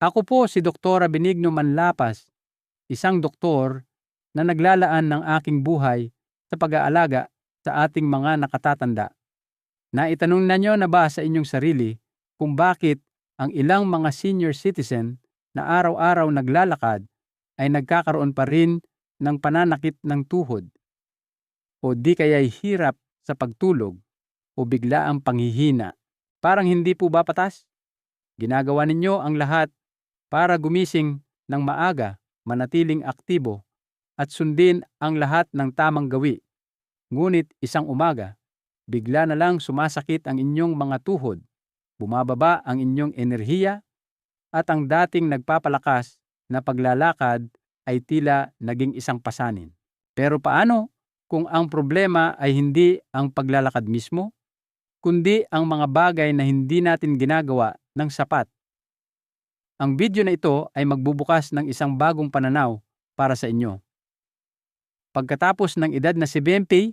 Ako po si Doktora Benigno Manlapas, isang doktor na naglalaan ng aking buhay sa pag-aalaga sa ating mga nakatatanda. Naitanong na niyo na ba sa inyong sarili kung bakit ang ilang mga senior citizen na araw-araw naglalakad ay nagkakaroon pa rin ng pananakit ng tuhod o di kaya'y hirap sa pagtulog o biglaang panghihina? Parang hindi po ba patas? Ginagawa ninyo ang lahat para gumising ng maaga, manatiling aktibo, at sundin ang lahat ng tamang gawi. Ngunit isang umaga, bigla na lang sumasakit ang inyong mga tuhod, bumababa ang inyong enerhiya, at ang dating nagpapalakas na paglalakad ay tila naging isang pasanin. Pero paano kung ang problema ay hindi ang paglalakad mismo, kundi ang mga bagay na hindi natin ginagawa ng sapat? Ang video na ito ay magbubukas ng isang bagong pananaw para sa inyo. Pagkatapos ng edad na 70,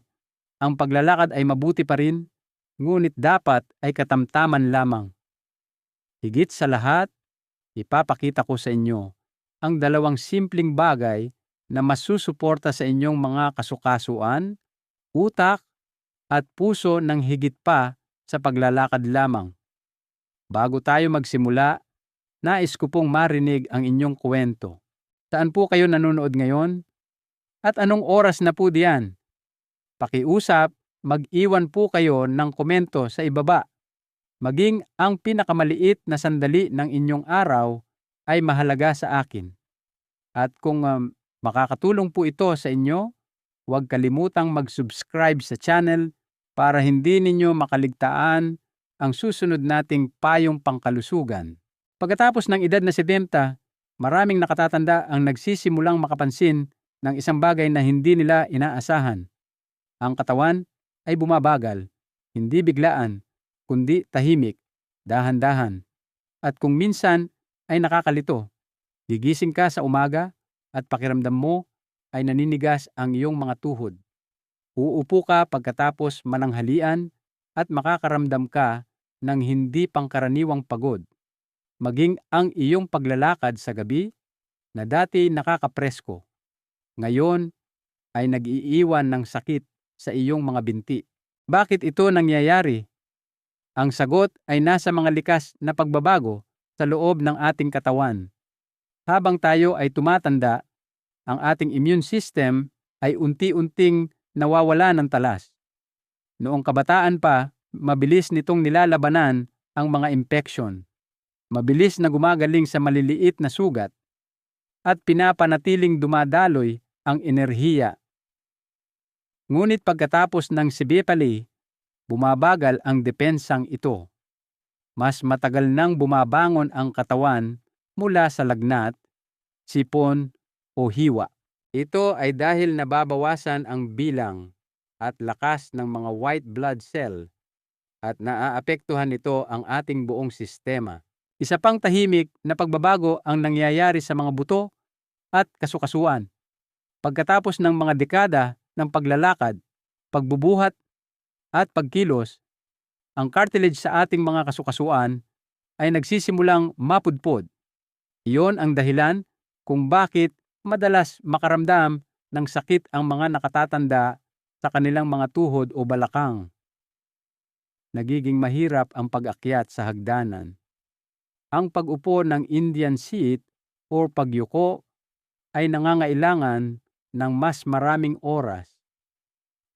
ang paglalakad ay mabuti pa rin, ngunit dapat ay katamtaman lamang. Higit sa lahat, ipapakita ko sa inyo ang dalawang simpleng bagay na masusuporta sa inyong mga kasukasuan, utak, at puso ng higit pa sa paglalakad lamang. Bago tayo magsimula, nais ko pong marinig ang inyong kwento. Saan po kayo nanonood ngayon? At anong oras na po diyan? Pakiusap, mag-iwan po kayo ng komento sa ibaba. Maging ang pinakamaliit na sandali ng inyong araw ay mahalaga sa akin. At kung makakatulong po ito sa inyo, huwag kalimutang mag-subscribe sa channel para hindi ninyo makaligtaan ang susunod nating payong pangkalusugan. Pagkatapos ng edad na 70, maraming nakatatanda ang nagsisimulang makapansin ng isang bagay na hindi nila inaasahan. Ang katawan ay bumabagal, hindi biglaan, kundi tahimik, dahan-dahan. At kung minsan ay nakakalito, gigising ka sa umaga at pakiramdam mo ay naninigas ang iyong mga tuhod. Uupo ka pagkatapos mananghalian at makakaramdam ka ng hindi pangkaraniwang pagod. Maging ang iyong paglalakad sa gabi na dati nakakapresko, ngayon ay nag-iiwan ng sakit sa iyong mga binti. Bakit ito nangyayari? Ang sagot ay nasa mga likas na pagbabago sa loob ng ating katawan. Habang tayo ay tumatanda, ang ating immune system ay unti-unting nawawala ng talas. Noong kabataan pa, mabilis nitong nilalabanan ang mga infeksyon. Mabilis na gumagaling sa maliliit na sugat at pinapanatiling dumadaloy ang enerhiya. Ngunit pagkatapos ng sibepali, bumabagal ang depensang ito. Mas matagal nang bumabangon ang katawan mula sa lagnat, sipon o hiwa. Ito ay dahil nababawasan ang bilang at lakas ng mga white blood cell at naaapektuhan nito ang ating buong sistema. Isa pang tahimik na pagbabago ang nangyayari sa mga buto at kasukasuan. Pagkatapos ng mga dekada ng paglalakad, pagbubuhat at pagkilos, ang cartilage sa ating mga kasukasuan ay nagsisimulang mapudpod. Iyon ang dahilan kung bakit madalas makaramdam ng sakit ang mga nakatatanda sa kanilang mga tuhod o balakang. Nagiging mahirap ang pag-akyat sa hagdanan. Ang pag-upo ng Indian seat o pagyuko ay nangangailangan ng mas maraming oras.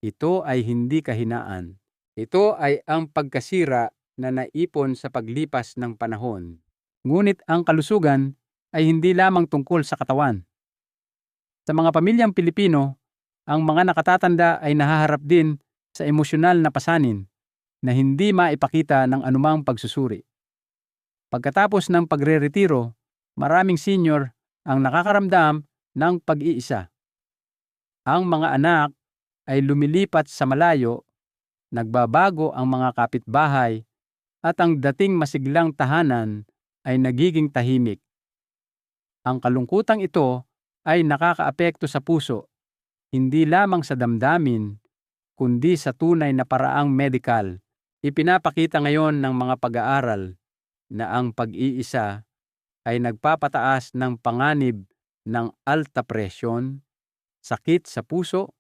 Ito ay hindi kahinaan. Ito ay ang pagkasira na naipon sa paglipas ng panahon. Ngunit ang kalusugan ay hindi lamang tungkol sa katawan. Sa mga pamilyang Pilipino, ang mga nakatatanda ay nahaharap din sa emosyonal na pasanin na hindi maipakita ng anumang pagsusuri. Pagkatapos ng pagre-retiro, maraming senior ang nakakaramdam ng pag-iisa. Ang mga anak ay lumilipat sa malayo, nagbabago ang mga kapitbahay, at ang dating masiglang tahanan ay nagiging tahimik. Ang kalungkutang ito ay nakakaapekto sa puso, hindi lamang sa damdamin, kundi sa tunay na paraang medikal. Ipinapakita ngayon ng mga pag-aaral na ang pag-iisa ay nagpapataas ng panganib ng alta presyon, sakit sa puso,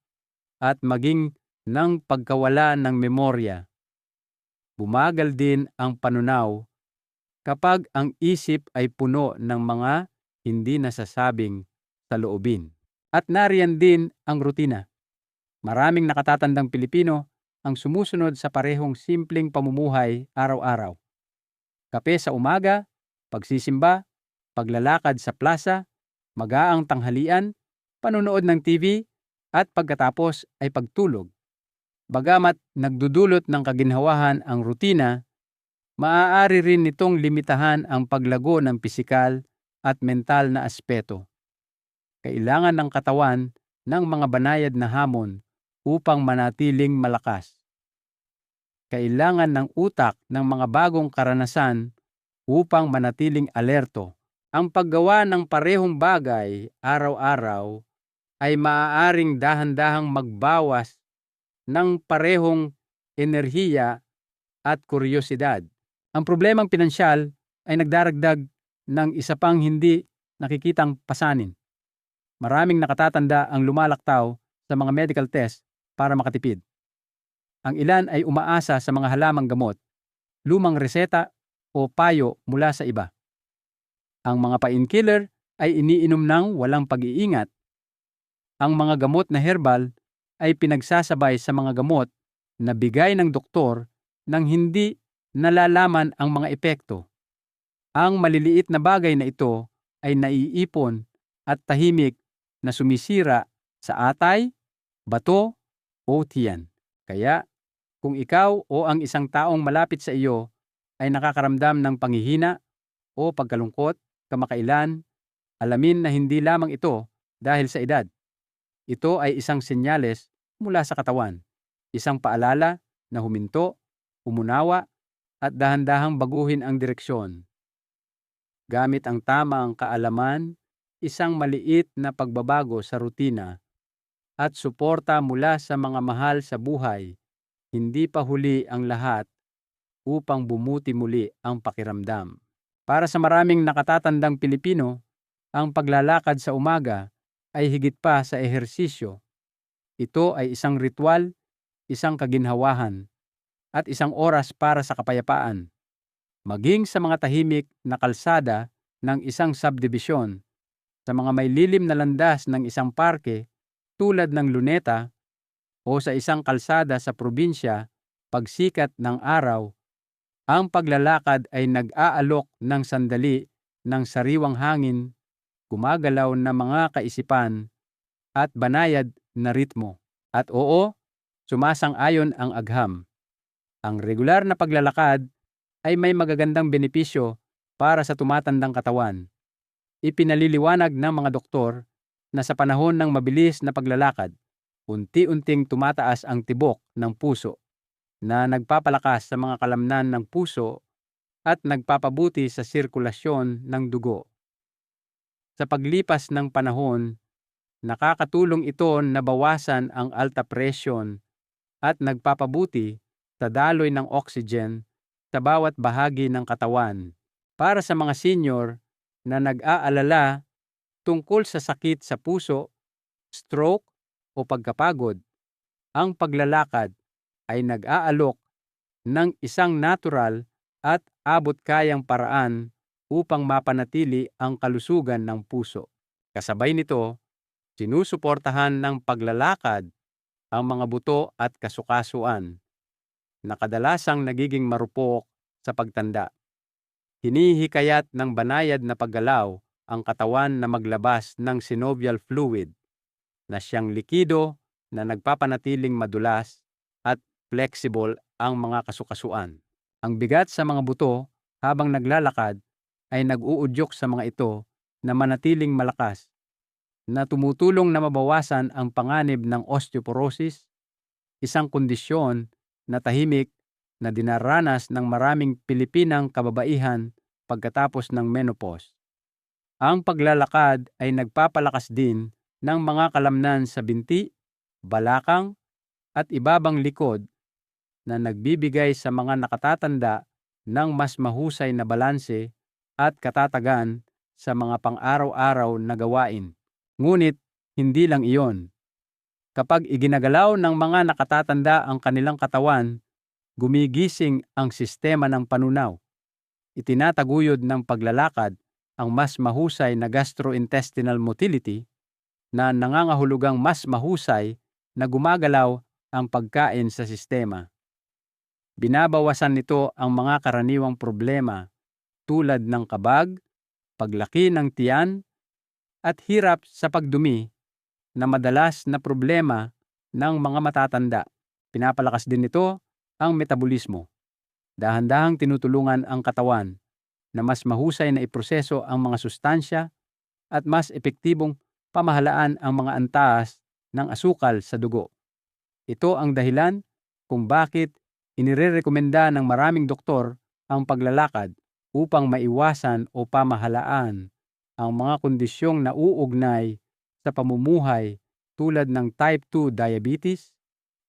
at maging ng pagkawala ng memorya. Bumagal din ang panunaw kapag ang isip ay puno ng mga hindi nasasabing saloobin. At nariyan din ang rutina. Maraming nakatatandang Pilipino ang sumusunod sa parehong simpleng pamumuhay araw-araw. Kape sa umaga, pagsisimba, paglalakad sa plaza, magaang tanghalian, panonood ng TV, at pagkatapos ay pagtulog. Bagamat nagdudulot ng kaginhawahan ang rutina, maaari rin nitong limitahan ang paglago ng pisikal at mental na aspeto. Kailangan ng katawan ng mga banayad na hamon upang manatiling malakas. Kailangan ng utak ng mga bagong karanasan upang manatiling alerto. Ang paggawa ng parehong bagay araw-araw ay maaaring dahan-dahang magbawas ng parehong enerhiya at kuryosidad. Ang problemang pinansyal ay nagdaragdag ng isa pang hindi nakikitang pasanin. Maraming nakatatanda ang lumalaktaw sa mga medical test para makatipid. Ang ilan ay umaasa sa mga halamang gamot, lumang reseta o payo mula sa iba. Ang mga painkiller ay iniinom ng walang pag-iingat. Ang mga gamot na herbal ay pinagsasabay sa mga gamot na bigay ng doktor nang hindi nalalaman ang mga epekto. Ang maliliit na bagay na ito ay naiipon at tahimik na sumisira sa atay, bato o tiyan. Kaya kung ikaw o ang isang taong malapit sa iyo ay nakakaramdam ng panghihina o pagkalungkot kamakailan, alamin na hindi lamang ito dahil sa edad. Ito ay isang senyales mula sa katawan, isang paalala na huminto, umunawa, at dahan-dahang baguhin ang direksyon. Gamit ang tamang kaalaman, isang maliit na pagbabago sa rutina, at suporta mula sa mga mahal sa buhay, hindi pa huli ang lahat upang bumuti muli ang pakiramdam. Para sa maraming nakatatandang Pilipino, ang paglalakad sa umaga ay higit pa sa ehersisyo. Ito ay isang ritual, isang kaginhawahan, at isang oras para sa kapayapaan. Maging sa mga tahimik na kalsada ng isang subdivision, sa mga may lilim na landas ng isang parke tulad ng Luneta o sa isang kalsada sa probinsya pagsikat ng araw, ang paglalakad ay nag-aalok ng sandali ng sariwang hangin, gumagalaw na mga kaisipan at banayad na ritmo. At oo, sumasang-ayon ang agham. Ang regular na paglalakad ay may magagandang benepisyo para sa tumatandang katawan. Ipinaliliwanag ng mga doktor na sa panahon ng mabilis na paglalakad, unti-unting tumataas ang tibok ng puso na nagpapalakas sa mga kalamnan ng puso at nagpapabuti sa sirkulasyon ng dugo. Sa paglipas ng panahon, nakakatulong ito na bawasan ang alta presyon at nagpapabuti sa daloy ng oxygen sa bawat bahagi ng katawan. Para sa mga senior na nag-aalala tungkol sa sakit sa puso, stroke o pagkapagod, ang paglalakad ay nag-aalok ng isang natural at abot-kayang paraan upang mapanatili ang kalusugan ng puso. Kasabay nito, sinusuportahan ng paglalakad ang mga buto at kasukasuan na kadalasang nagiging marupok sa pagtanda. Hinihikayat ng banayad na paggalaw ang katawan na maglabas ng synovial fluid na siyang likido na nagpapanatiling madulas at flexible ang mga kasukasuan. Ang bigat sa mga buto habang naglalakad ay nag-uudyok sa mga ito na manatiling malakas, na tumutulong na mabawasan ang panganib ng osteoporosis, isang kondisyon na tahimik na dinaranas ng maraming Pilipinang kababaihan pagkatapos ng menopause. Ang paglalakad ay nagpapalakas din ng mga kalamnan sa binti, balakang, at ibabang likod na nagbibigay sa mga nakatatanda ng mas mahusay na balanse at katatagan sa mga pang-araw-araw na gawain. Ngunit hindi lang iyon. Kapag iginagalaw ng mga nakatatanda ang kanilang katawan, gumigising ang sistema ng panunaw. Itinataguyod ng paglalakad ang mas mahusay na gastrointestinal motility na nangangahulugang mas mahusay na gumagalaw ang pagkain sa sistema. Binabawasan nito ang mga karaniwang problema tulad ng kabag, paglaki ng tiyan, at hirap sa pagdumi na madalas na problema ng mga matatanda. Pinapalakas din nito ang metabolismo. Dahan-dahang tinutulungan ang katawan na mas mahusay na iproseso ang mga sustansya at mas epektibong pamahalaan ang mga antas ng asukal sa dugo. Ito ang dahilan kung bakit inirerekomenda ng maraming doktor ang paglalakad upang maiwasan o pamahalaan ang mga kondisyong nauugnay sa pamumuhay tulad ng type 2 diabetes,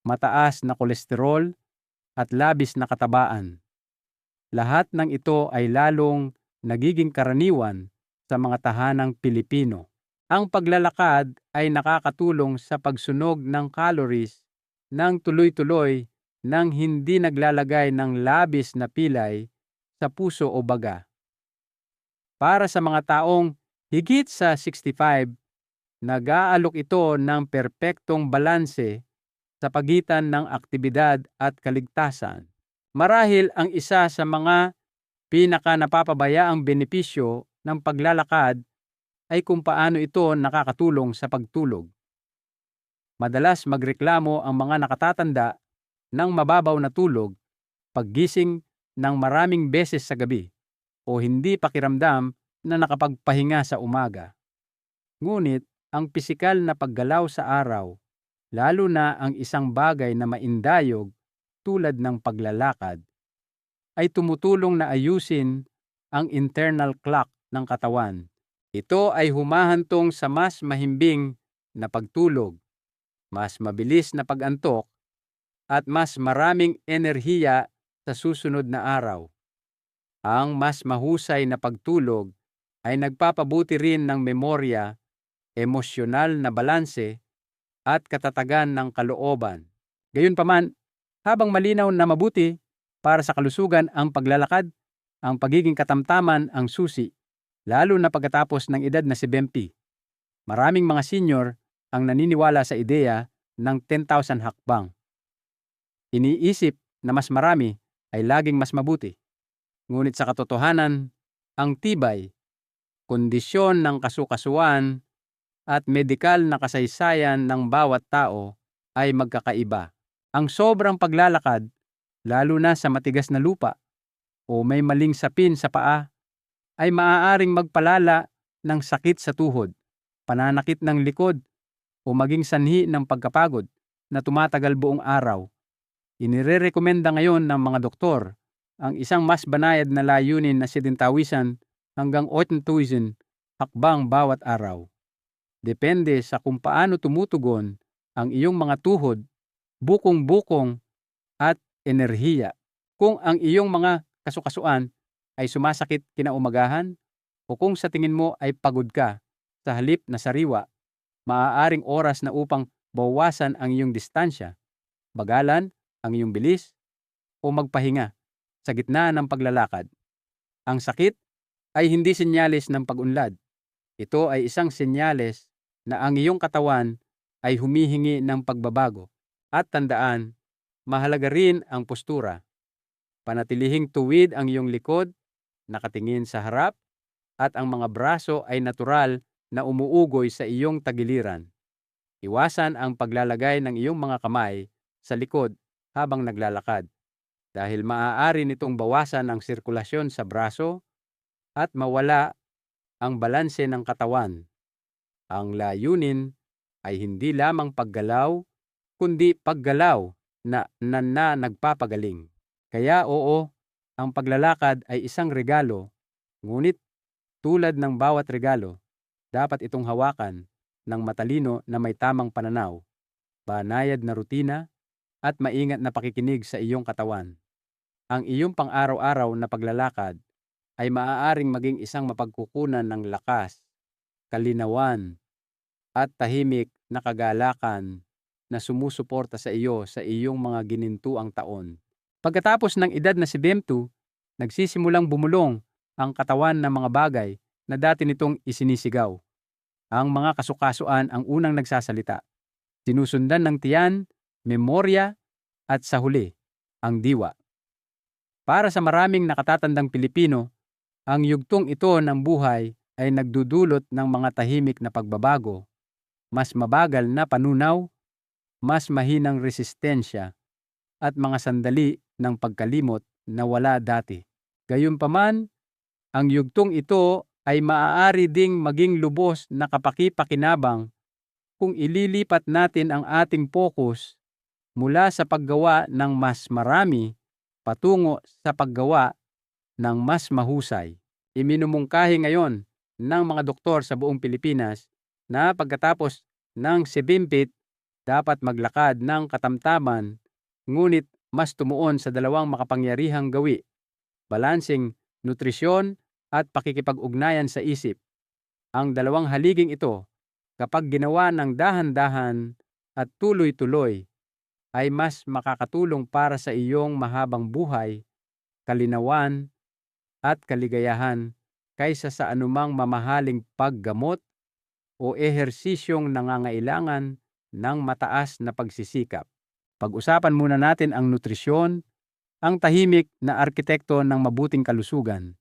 mataas na kolesterol, at labis na katabaan. Lahat ng ito ay lalong nagiging karaniwan sa mga tahanang Pilipino. Ang paglalakad ay nakakatulong sa pagsunog ng calories ng tuloy-tuloy nang hindi naglalagay ng labis na pilay sa puso o baga. Para sa mga taong higit sa 65, nag-aalok ito ng perpektong balanse sa pagitan ng aktibidad at kaligtasan. Marahil ang isa sa mga pinaka-napapabayaang benepisyo ng paglalakad ay kung paano ito nakakatulong sa pagtulog. Madalas magreklamo ang mga nakatatanda ng mababaw na tulog, paggising ng maraming beses sa gabi, o hindi pakiramdam na nakapagpahinga sa umaga. Ngunit ang pisikal na paggalaw sa araw, lalo na ang isang bagay na maindayog tulad ng paglalakad, ay tumutulong na ayusin ang internal clock ng katawan. Ito ay humahantong sa mas mahimbing na pagtulog, mas mabilis na pag-antok, at mas maraming enerhiya sa susunod na araw. Ang mas mahusay na pagtulog ay nagpapabuti rin ng memorya, emosyonal na balanse, at katatagan ng kalooban. Gayunpaman, habang malinaw na mabuti para sa kalusugan ang paglalakad, ang pagiging katamtaman ang susi, lalo na pagkatapos ng edad na 70. Maraming mga senior ang naniniwala sa ideya ng 10,000 hakbang. Iniisip na mas marami ay laging mas mabuti. Ngunit sa katotohanan, ang tibay, kondisyon ng kasukasuan, at medikal na kasaysayan ng bawat tao ay magkakaiba. Ang sobrang paglalakad, lalo na sa matigas na lupa o may maling sapin sa paa, ay maaaring magpalala ng sakit sa tuhod, pananakit ng likod, o maging sanhi ng pagkapagod na tumatagal buong araw. Inirerekomenda ngayon ng mga doktor ang isang mas banayad na layunin na 7,000 hanggang 8,000 hakbang bawat araw. Depende sa kung paano tumutugon ang iyong mga tuhod, bukong-bukong, at enerhiya. Kung ang iyong mga kasukasuan ay sumasakit kinaumagahan o kung sa tingin mo ay pagod ka sa halip na sariwa, maaaring oras na upang bawasan ang iyong distansya, bagalan ang iyong bilis, o magpahinga sa gitna ng paglalakad. Ang sakit ay hindi senyales ng pag-unlad. Ito ay isang senyales na ang iyong katawan ay humihingi ng pagbabago. At tandaan, mahalaga rin ang postura. Panatilihing tuwid ang iyong likod, nakatingin sa harap, at ang mga braso ay natural na umuugoy sa iyong tagiliran. Iwasan ang paglalagay ng iyong mga kamay sa likod habang naglalakad dahil maaari nitong bawasan ang sirkulasyon sa braso at mawala ang balanse ng katawan. Ang layunin ay hindi lamang paggalaw, kundi paggalaw na nagpapagaling. Kaya oo, ang paglalakad ay isang regalo, ngunit tulad ng bawat regalo, dapat itong hawakan ng matalino na may tamang pananaw, banayad na rutina, at maingat na pakikinig sa iyong katawan. Ang iyong pang-araw-araw na paglalakad ay maaaring maging isang mapagkukunan ng lakas, kalinawan, at tahimik na kagalakan na sumusuporta sa iyo sa iyong mga ginintuang taon. Pagkatapos ng edad na 70, nagsisimulang bumulong ang katawan ng mga bagay na dati nitong isinisigaw. Ang mga kasukasuan ang unang nagsasalita. Sinusundan ng tiyan, memorya, at sa huli, ang diwa. Para sa maraming nakatatandang Pilipino, ang yugtong ito ng buhay ay nagdudulot ng mga tahimik na pagbabago, mas mabagal na panunaw, mas mahinang resistensya, at mga sandali ng pagkalimot na wala dati. Gayunpaman, ang yugtong ito ay maaari ding maging lubos na kapaki-pakinabang kung ililipat natin ang ating focus mula sa paggawa ng mas marami patungo sa paggawa ng mas mahusay. Iminumungkahi ngayon ng mga doktor sa buong Pilipinas na pagkatapos ng 70 dapat maglakad ng katamtaman, ngunit mas tumuon sa dalawang makapangyarihang gawi, balansing nutrisyon at pakikipag-ugnayan sa isip. Ang dalawang haliging ito, kapag ginawa ng dahan-dahan at tuloy-tuloy, ay mas makakatulong para sa iyong mahabang buhay, kalinawan, at kaligayahan kaysa sa anumang mamahaling paggamot o ehersisyong nangangailangan ng mataas na pagsisikap. Pag-usapan muna natin ang nutrisyon, ang tahimik na arkitekto ng mabuting kalusugan.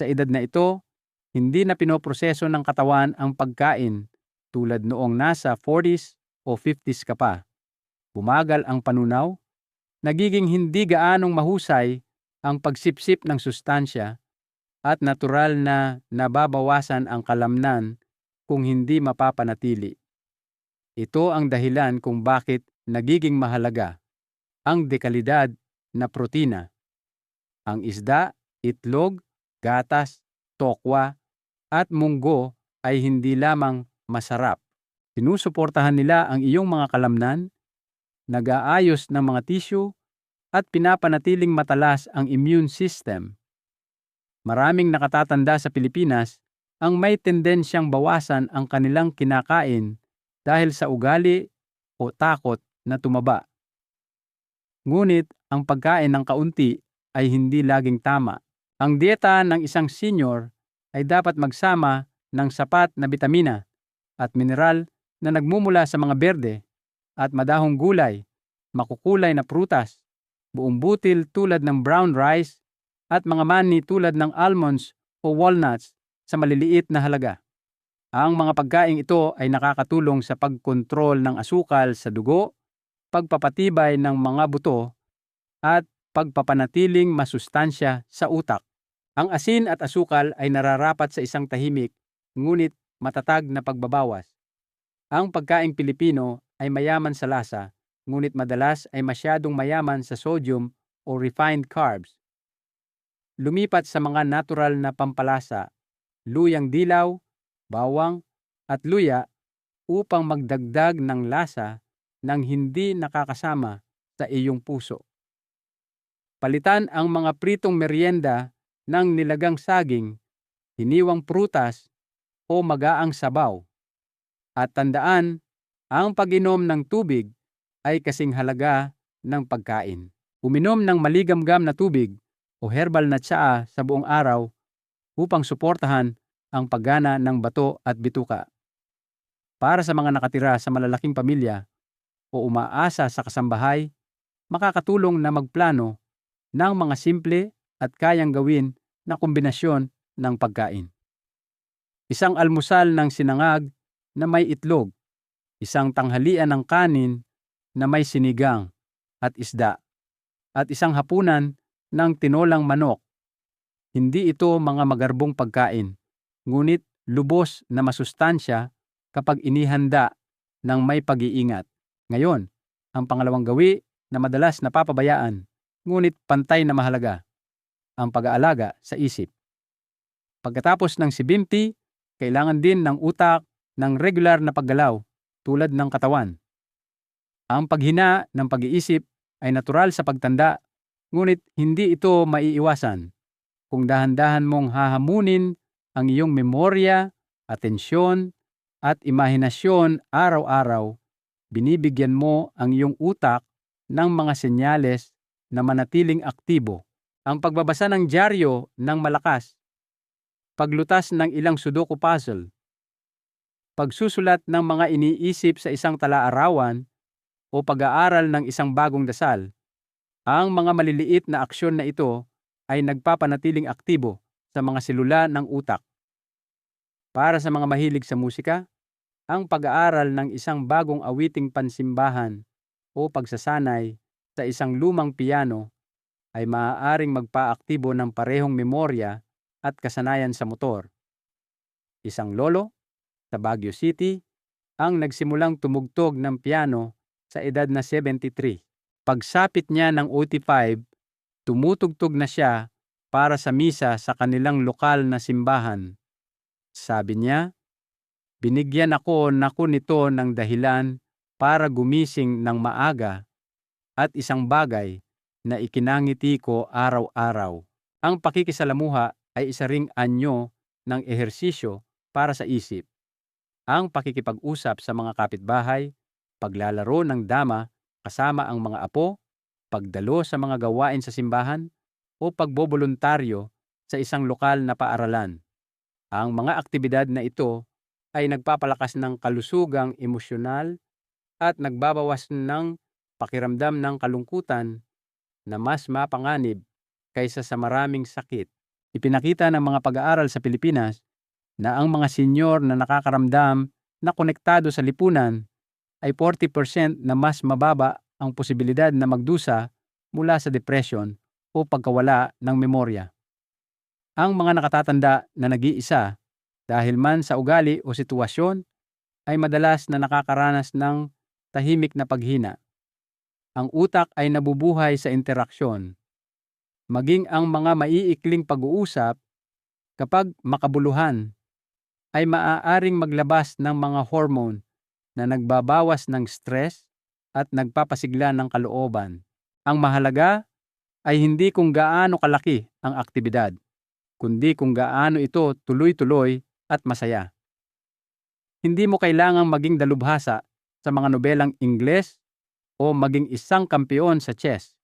Sa edad na ito, hindi na pinoproseso ng katawan ang pagkain tulad noong nasa 40s o 50s ka pa. Bumagal ang panunaw, nagiging hindi gaanong mahusay ang pagsipsip ng sustansya, at natural na nababawasan ang kalamnan kung hindi mapapanatili. Ito ang dahilan kung bakit nagiging mahalaga ang dekalidad na protina. Ang isda, itlog, gatas, tokwa, at munggo ay hindi lamang masarap. Sinusuportahan nila ang iyong mga kalamnan, nag-aayos ng mga tissue, at pinapanatiling matalas ang immune system. Maraming nakatatanda sa Pilipinas ang may tendensyang bawasan ang kanilang kinakain dahil sa ugali o takot na tumaba. Ngunit ang pagkain ng kaunti ay hindi laging tama. Ang dieta ng isang senior ay dapat magsama ng sapat na bitamina at mineral na nagmumula sa mga berde at madahong gulay, makukulay na prutas, buong butil tulad ng brown rice, at mga mani tulad ng almonds o walnuts sa maliliit na halaga. Ang mga pagkain ito ay nakakatulong sa pagkontrol ng asukal sa dugo, pagpapatibay ng mga buto, at pagpapanatiling masustansya sa utak. Ang asin at asukal ay nararapat sa isang tahimik, ngunit matatag na pagbabawas. Ang pagkaing Pilipino ay mayaman sa lasa, ngunit madalas ay masyadong mayaman sa sodium o refined carbs. Lumipat sa mga natural na pampalasa, luyang dilaw, bawang, at luya upang magdagdag ng lasa nang hindi nakakasama sa iyong puso. Palitan ang mga pritong merienda ng nilagang saging, hiniwang prutas, o magaang sabaw. At tandaan, ang pag-inom ng tubig ay kasing halaga ng pagkain. Uminom ng maligamgam na tubig o herbal na tsaa sa buong araw upang suportahan ang paggana ng bato at bituka. Para sa mga nakatira sa malalaking pamilya o umaasa sa kasambahay, makakatulong na magplano ng mga simple at kayang gawin na kombinasyon ng pagkain. Isang almusal ng sinangag na may itlog, isang tanghalian ng kanin na may sinigang at isda, at isang hapunan ng tinolang manok. Hindi ito mga magarbong pagkain, ngunit lubos na masustansya kapag inihanda ng may pag-iingat. Ngayon, ang pangalawang gawi na madalas napapabayaan, ngunit pantay na mahalaga, ang pag-aalaga sa isip. Pagkatapos ng 70, kailangan din ng utak ng regular na paggalaw tulad ng katawan. Ang paghina ng pag-iisip ay natural sa pagtanda, ngunit hindi ito maiiwasan. kung dahan-dahan mong hahamunin ang iyong memorya, atensyon, at imahinasyon araw-araw, binibigyan mo ang iyong utak ng mga senyales na manatiling aktibo. Ang pagbabasa ng dyaryo ng malakas, paglutas ng ilang Sudoku puzzle, pagsusulat ng mga iniisip sa isang tala-arawan o pag-aaral ng isang bagong dasal, ang mga maliliit na aksyon na ito ay nagpapanatiling aktibo sa mga selula ng utak. Para sa mga mahilig sa musika, ang pag-aaral ng isang bagong awiting pansimbahan o pagsasanay sa isang lumang piano ay maaaring magpaaktibo ng parehong memorya at kasanayan sa motor. Isang lolo sa Baguio City ang nagsimulang tumugtog ng piano sa edad na 73. Pagsapit niya ng OT5, tumutugtog na siya para sa misa sa kanilang lokal na simbahan. Sabi niya, "Binigyan ako nito ng dahilan para gumising ng maaga at isang bagay na ikinangiti ko araw-araw." Ang pakikisalamuha ay isa ring anyo ng ehersisyo para sa isip. Ang pakikipag-usap sa mga kapitbahay, paglalaro ng dama kasama ang mga apo, pagdalo sa mga gawain sa simbahan, o pagboboluntaryo sa isang lokal na paaralan. Ang mga aktibidad na ito ay nagpapalakas ng kalusugang emosyonal at nagbabawas ng pakiramdam ng kalungkutan na mas mapanganib kaysa sa maraming sakit. Ipinakita ng mga pag-aaral sa Pilipinas na ang mga senyor na nakakaramdam na konektado sa lipunan ay 40% na mas mababa ang posibilidad na magdusa mula sa depresyon o pagkawala ng memorya. Ang mga nakatatanda na nag-iisa dahil man sa ugali o sitwasyon ay madalas na nakakaranas ng tahimik na paghina. Ang utak ay nabubuhay sa interaksyon. Maging ang mga maiikling pag-uusap kapag makabuluhan ay maaaring maglabas ng mga hormone na nagbabawas ng stress at nagpapasigla ng kalooban. Ang mahalaga ay hindi kung gaano kalaki ang aktibidad, kundi kung gaano ito tuloy-tuloy at masaya. Hindi mo kailangang maging dalubhasa sa mga nobelang Ingles o maging isang kampeon sa chess.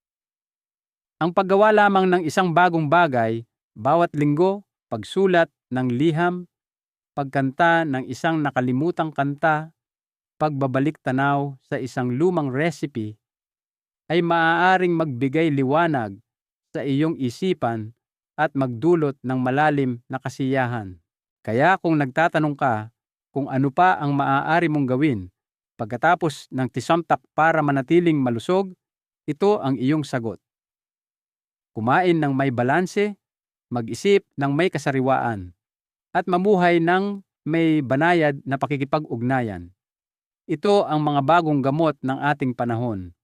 Ang paggawa lamang ng isang bagong bagay bawat linggo, pagsulat ng liham, pagkanta ng isang nakalimutang kanta, pagbabalik tanaw sa isang lumang recipe, ay maaaring magbigay liwanag sa iyong isipan at magdulot ng malalim na kasiyahan. Kaya kung nagtatanong ka kung ano pa ang maaari mong gawin pagkatapos ng tisamtak para manatiling malusog, ito ang iyong sagot. Kumain ng may balanse, mag-isip ng may kasariwaan, at mamuhay ng may banayad na pakikipag-ugnayan. Ito ang mga bagong gamot ng ating panahon.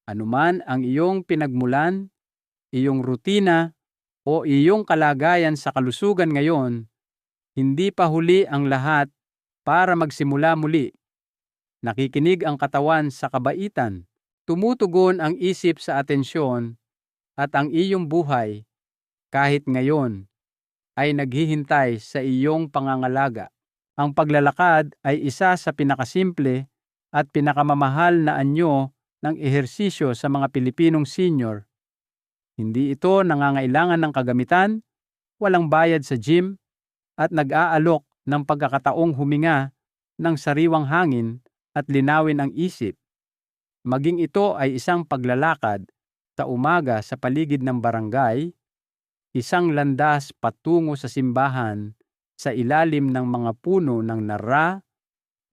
Anuman ang iyong pinagmulan, iyong rutina, o iyong kalagayan sa kalusugan ngayon, hindi pa huli ang lahat para magsimula muli. Nakikinig ang katawan sa kabaitan, tumutugon ang isip sa atensyon, at ang iyong buhay, kahit ngayon, ay naghihintay sa iyong pangangalaga. Ang paglalakad ay isa sa pinakasimple at pinakamamahal na anyo ng ehersisyo sa mga Pilipinong senior. Hindi ito nangangailangan ng kagamitan, walang bayad sa gym, at nag-aalok ng pagkakataong huminga ng sariwang hangin at linawin ang isip. Maging ito ay isang paglalakad sa umaga sa paligid ng barangay, isang landas patungo sa simbahan sa ilalim ng mga puno ng nara,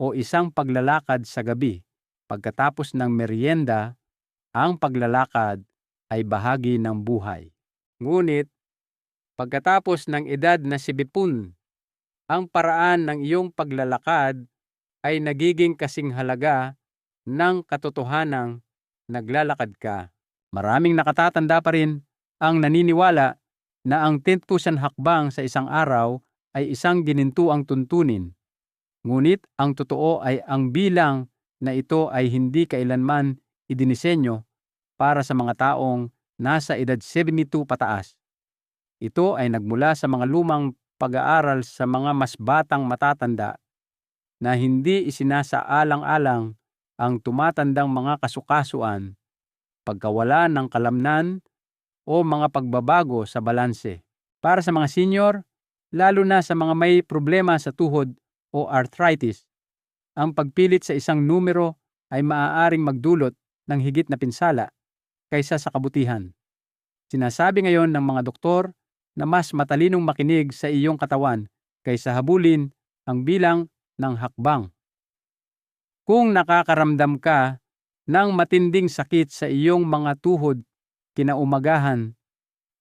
o isang paglalakad sa gabi pagkatapos ng merienda, ang paglalakad ay bahagi ng buhay. Ngunit, pagkatapos ng edad na 70, ang paraan ng iyong paglalakad ay nagiging kasing halaga ng katotohanang naglalakad ka. Maraming nakatatanda pa rin ang naniniwala na ang 10,000 hakbang sa isang araw ay isang ginintuang tuntunin. Ngunit ang totoo ay ang bilang na ito ay hindi kailanman idinisenyo para sa mga taong nasa edad 72 pataas. Ito ay nagmula sa mga lumang pag-aaral sa mga mas batang matatanda na hindi isinasaalang-alang ang tumatandang mga kasukasuan, pagkawala ng kalamnan o mga pagbabago sa balanse. Para sa mga senior, lalo na sa mga may problema sa tuhod o arthritis, ang pagpilit sa isang numero ay maaaring magdulot ng higit na pinsala kaysa sa kabutihan. Sinasabi ngayon ng mga doktor na mas matalinong makinig sa iyong katawan kaysa habulin ang bilang ng hakbang. Kung nakakaramdam ka ng matinding sakit sa iyong mga tuhod kinaumagahan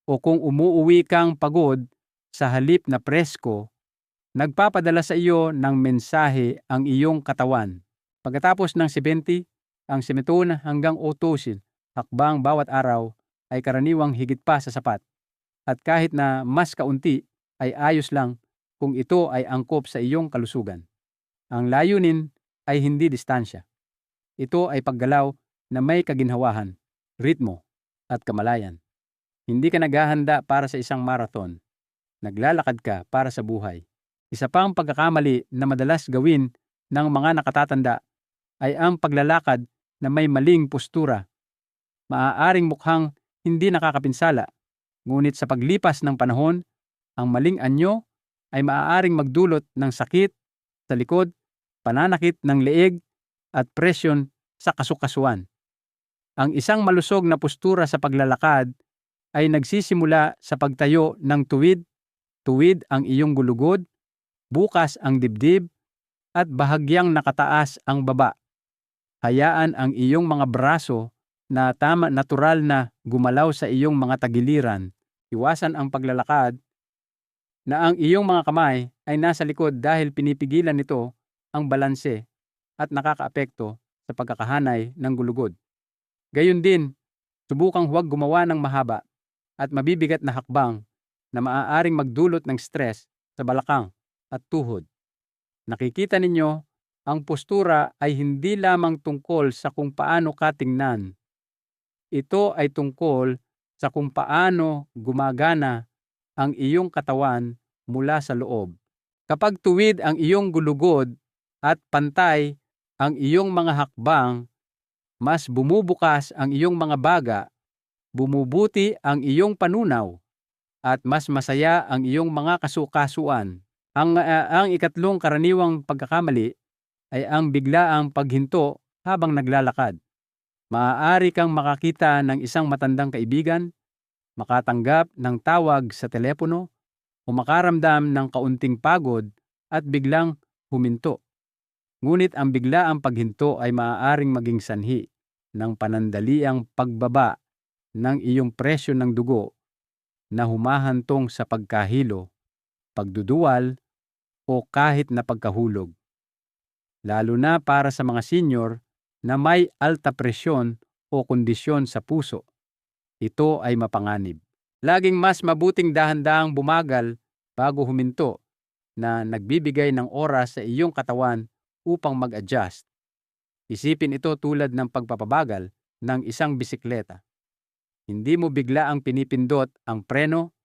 o kung umuuwi kang pagod sa halip na presko, nagpapadala sa iyo ng mensahe ang iyong katawan. Pagkatapos ng 70, ang serotonin hanggang oxytocin, hakbang bawat araw, ay karaniwang higit pa sa sapat. At kahit na mas kaunti, ay ayos lang kung ito ay angkop sa iyong kalusugan. Ang layunin ay hindi distansya. Ito ay paggalaw na may kaginhawahan, ritmo, at kamalayan. Hindi ka naghahanda para sa isang marathon. Naglalakad ka para sa buhay. Isa pang pagkakamali na madalas gawin ng mga nakatatanda ay ang paglalakad na may maling postura. Maaaring mukhang hindi nakakapinsala, ngunit sa paglipas ng panahon, ang maling anyo ay maaaring magdulot ng sakit sa likod, pananakit ng leeg, at presyon sa kasukasuan. Ang isang malusog na postura sa paglalakad ay nagsisimula sa pagtayo ng tuwid ang iyong gulugod, bukas ang dibdib, at bahagyang nakataas ang baba. Hayaan ang iyong mga braso na natural na gumalaw sa iyong mga tagiliran. Iwasan ang paglalakad na ang iyong mga kamay ay nasa likod dahil pinipigilan nito ang balanse at nakakaapekto sa pagkakahanay ng gulugod. Gayon din, subukang huwag gumawa ng mahaba at mabibigat na hakbang na maaaring magdulot ng stress sa balakang at tuhod. Nakikita ninyo, ang postura ay hindi lamang tungkol sa kung paano ka tingnan. Ito ay tungkol sa kung paano gumagana ang iyong katawan mula sa loob. Kapag tuwid ang iyong gulugod at pantay ang iyong mga hakbang, mas bumubukas ang iyong mga baga, bumubuti ang iyong panunaw, at mas masaya ang iyong mga kasukasuan. Ang ikatlong karaniwang pagkakamali ay ang biglaang paghinto habang naglalakad. Maaari kang makakita ng isang matandang kaibigan, makatanggap ng tawag sa telepono, o makaramdam ng kaunting pagod at biglang huminto. Ngunit ang biglaang paghinto ay maaaring maging sanhi ng panandaliang pagbaba ng iyong presyon ng dugo na humahantong sa pagkahilo, pagduduwal, o kahit na pagkahulog. Lalo na para sa mga senior na may alta presyon o kondisyon sa puso. Ito ay mapanganib. Laging mas mabuting dahan-dahang bumagal bago huminto na nagbibigay ng oras sa iyong katawan upang mag-adjust. Isipin ito tulad ng pagpapabagal ng isang bisikleta. Hindi mo bigla ang pinipindot ang preno,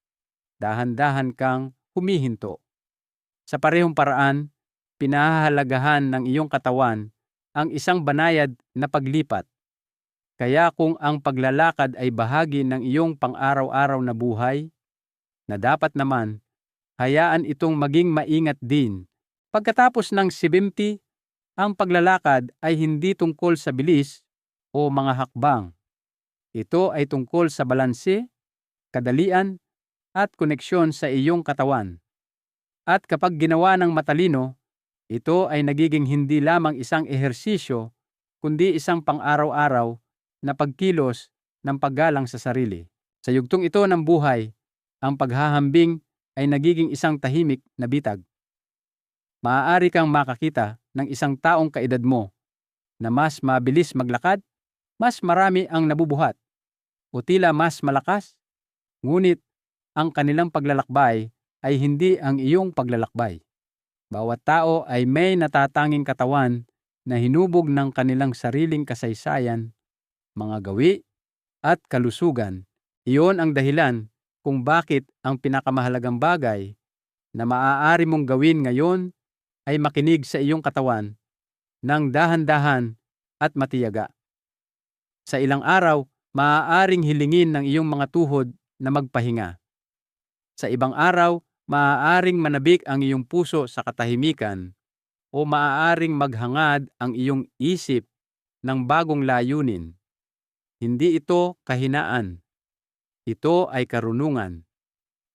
dahan-dahan kang humihinto. Sa parehong paraan, pinahahalagahan ng iyong katawan ang isang banayad na paglipat. Kaya kung ang paglalakad ay bahagi ng iyong pang-araw-araw na buhay, na dapat naman, hayaan itong maging maingat din. Pagkatapos ng 70, ang paglalakad ay hindi tungkol sa bilis o mga hakbang. Ito ay tungkol sa balanse, kadalian, at koneksyon sa iyong katawan. At kapag ginawa ng matalino, ito ay nagiging hindi lamang isang ehersisyo, kundi isang pang-araw-araw na pagkilos ng paggalang sa sarili. Sa yugtong ito ng buhay, ang paghahambing ay nagiging isang tahimik na bitag. Maaari kang makakita ng isang taong kaedad mo na mas mabilis maglakad, mas marami ang nabubuhat, o tila mas malakas, ngunit ang kanilang paglalakbay ay hindi ang iyong paglalakbay. Bawat tao ay may natatanging katawan na hinubog ng kanilang sariling kasaysayan, mga gawi, at kalusugan. Iyon ang dahilan kung bakit ang pinakamahalagang bagay na maaari mong gawin ngayon ay makinig sa iyong katawan ng dahan-dahan at matiyaga. Sa ilang araw, maaaring hilingin ng iyong mga tuhod na magpahinga. Sa ibang araw, maaaring manabik ang iyong puso sa katahimikan o maaaring maghangad ang iyong isip ng bagong layunin. Hindi ito kahinaan. Ito ay karunungan.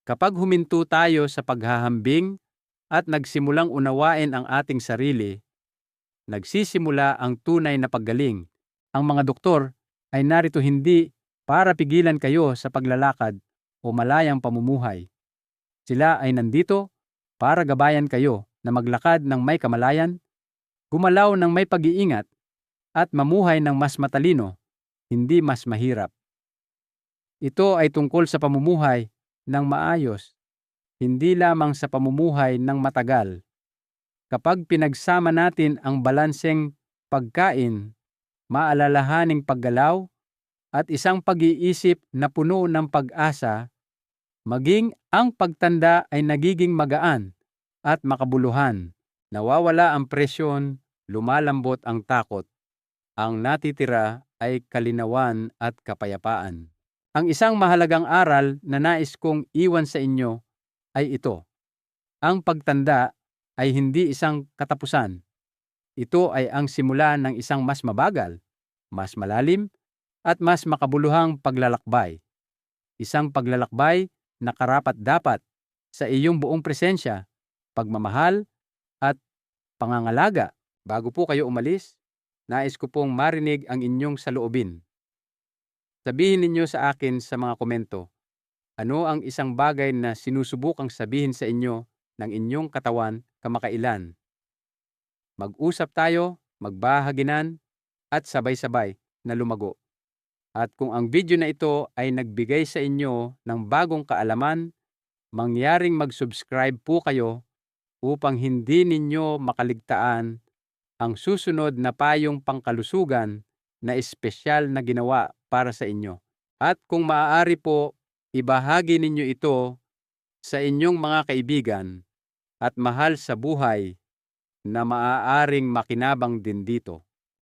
Kapag huminto tayo sa paghahambing at nagsimulang unawain ang ating sarili, nagsisimula ang tunay na paggaling. Ang mga doktor ay narito hindi para pigilan kayo sa paglalakad o malayang pamumuhay. Sila ay nandito para gabayan kayo na maglakad ng may kamalayan, gumalaw ng may pag-iingat, at mamuhay ng mas matalino, hindi mas mahirap. Ito ay tungkol sa pamumuhay ng maayos, hindi lamang sa pamumuhay ng matagal. Kapag pinagsama natin ang balanseng pagkain, maalalahaning paggalaw, at isang pag-iisip na puno ng pag-asa, maging ang pagtanda ay nagiging magaan at makabuluhan. Nawawala ang presyon, lumalambot ang takot. Ang natitira ay kalinawan at kapayapaan. Ang isang mahalagang aral na nais kong iwan sa inyo ay ito. Ang pagtanda ay hindi isang katapusan. Ito ay ang simula ng isang mas mabagal, mas malalim, at mas makabuluhang paglalakbay. Isang paglalakbay na karapat-dapat sa iyong buong presensya, pagmamahal, at pangangalaga. Bago po kayo umalis, nais ko pong marinig ang inyong saloobin. Sabihin ninyo sa akin sa mga komento, ano ang isang bagay na sinusubukang sabihin sa inyo ng inyong katawan kamakailan? Mag-usap tayo, magbahaginan, at sabay-sabay na lumago. At kung ang video na ito ay nagbigay sa inyo ng bagong kaalaman, mangyaring mag-subscribe po kayo upang hindi ninyo makaligtaan ang susunod na payong pangkalusugan na espesyal na ginawa para sa inyo. At kung maaari po, ibahagi ninyo ito sa inyong mga kaibigan at mahal sa buhay na maaaring makinabang din dito.